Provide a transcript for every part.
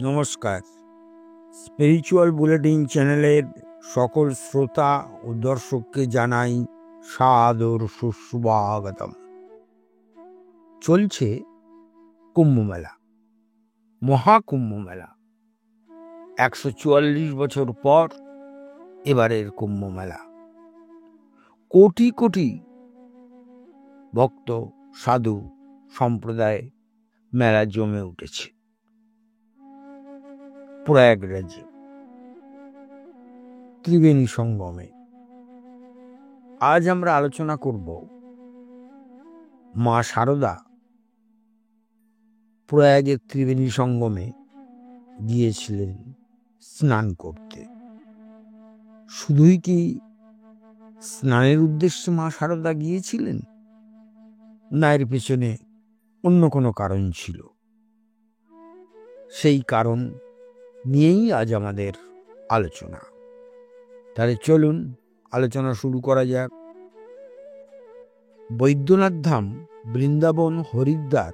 নমস্কার। Spiritual bulletin চ্যানেলের সকল শ্রোতা ও দর্শককে জানাই সাদর সুস্বাগতম। চলছে কুম্ভমেলা, মহাকুম্ভমেলা। 144 বছর পর এবারের কুম্ভমেলা। কোটি কোটি ভক্ত, সাধু সম্প্রদায় মেলা জমে উঠেছে প্রয়াগরাজে ত্রিবেণী সঙ্গমে। আজ আমরা আলোচনা করব মা শারদা প্রয়াগের ত্রিবেণী সঙ্গমে গিয়েছিলেন স্নান করতে। শুধুই কি স্নানের উদ্দেশ্যে মা শারদা গিয়েছিলেন, না এর পেছনে অন্য কোনো কারণ ছিল? সেই কারণ নিয়েই আজ আমাদের আলোচনা। তাহলে চলুন আলোচনা শুরু করা যাক। বৈদ্যনাথ ধাম, বৃন্দাবন, হরিদ্বার,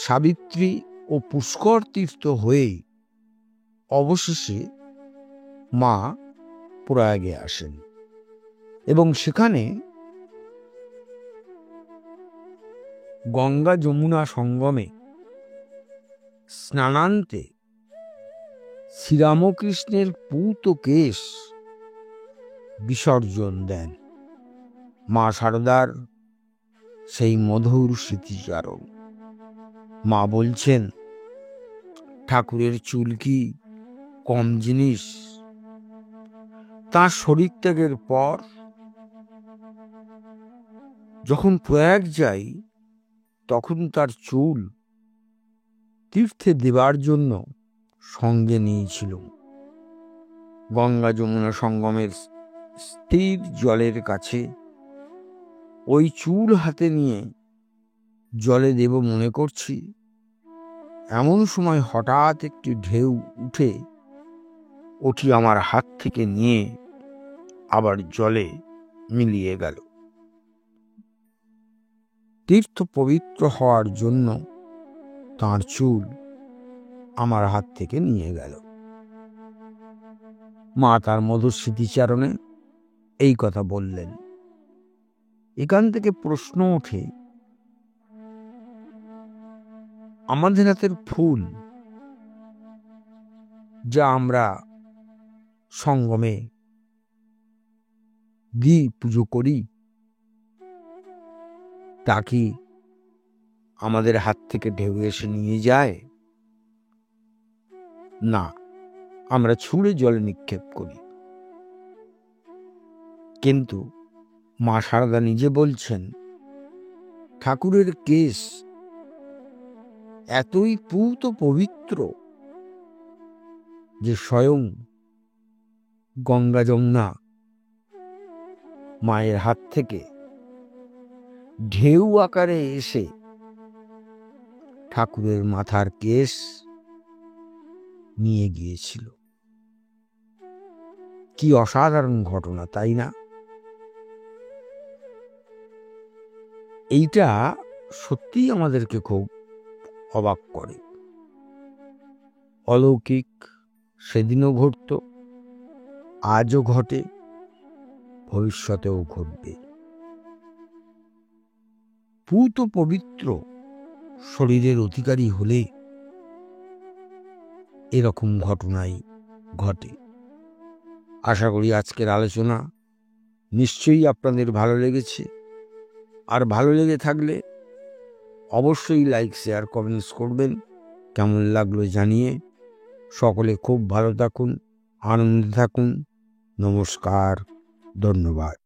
সাবিত্রী ও পুষ্কর তীর্থ হয়ে অবশেষে মা প্রয়াগে আসেন এবং সেখানে গঙ্গা যমুনা সঙ্গমে স্নানান্তে শ্রীরামকৃষ্ণের পূত কেশ বিসর্জন দেন। মা শারদার সেই মধুর স্মৃতিচারণ। মা বলছেন, ঠাকুরের চুল কি কম জিনিস? তাঁর শরীর ত্যাগের পর যখন প্রয়াগ যাই, তখন তার চুল তীর্থে দেবার জন্য সঙ্গে নিয়েছিল। গঙ্গা যমুনা সঙ্গমের স্থির জলের কাছে ওই চুল হাতে নিয়ে জলে দেব মনে করছি, এমন সময় হঠাৎ একটি ঢেউ উঠে ওটি আমার হাত থেকে নিয়ে আবার জলে মিলিয়ে গেল। তীর্থ পবিত্র হওয়ার জন্য তাঁর চুল আমার হাত থেকে নিয়ে গেল। মা তার মধুর স্মৃতিচারণে এই কথা বললেন। এখান থেকে প্রশ্ন ওঠে, আমাদের হাতের ফুল যা আমরা সঙ্গমে দিই, পুজো করি, তা কি আমাদের হাত থেকে ঢেউ এসে নিয়ে যায়? না, আমরা ছুঁড়ে জলে নিক্ষেপ করি। কিন্তু মা শারদা নিজে বলছেন, ঠাকুরের কেশ এতই পূত পবিত্র যে স্বয়ং গঙ্গা যমুনা মায়ের হাত থেকে ঢেউ আকারে এসে ঠাকুরের মাথার কেশ নিয়ে গিয়েছিল। কি অসাধারণ ঘটনা, তাই না? এইটা সত্যিই আমাদেরকে খুব অবাক করে। অলৌকিক, সেদিনও ঘটত, আজও ঘটে, ভবিষ্যতেও ঘটবে। পূত পবিত্র শরীরের অধিকারী হলে এরকম ঘটনাই ঘটে। আশা করি আজকের আলোচনা নিশ্চয়ই আপনাদের ভালো লেগেছে। আর ভালো লেগে থাকলে অবশ্যই লাইক, শেয়ার, কমেন্টস করবেন। কেমন লাগলো জানিয়ে। সকলে খুব ভালো থাকুন, আনন্দে থাকুন। নমস্কার, ধন্যবাদ।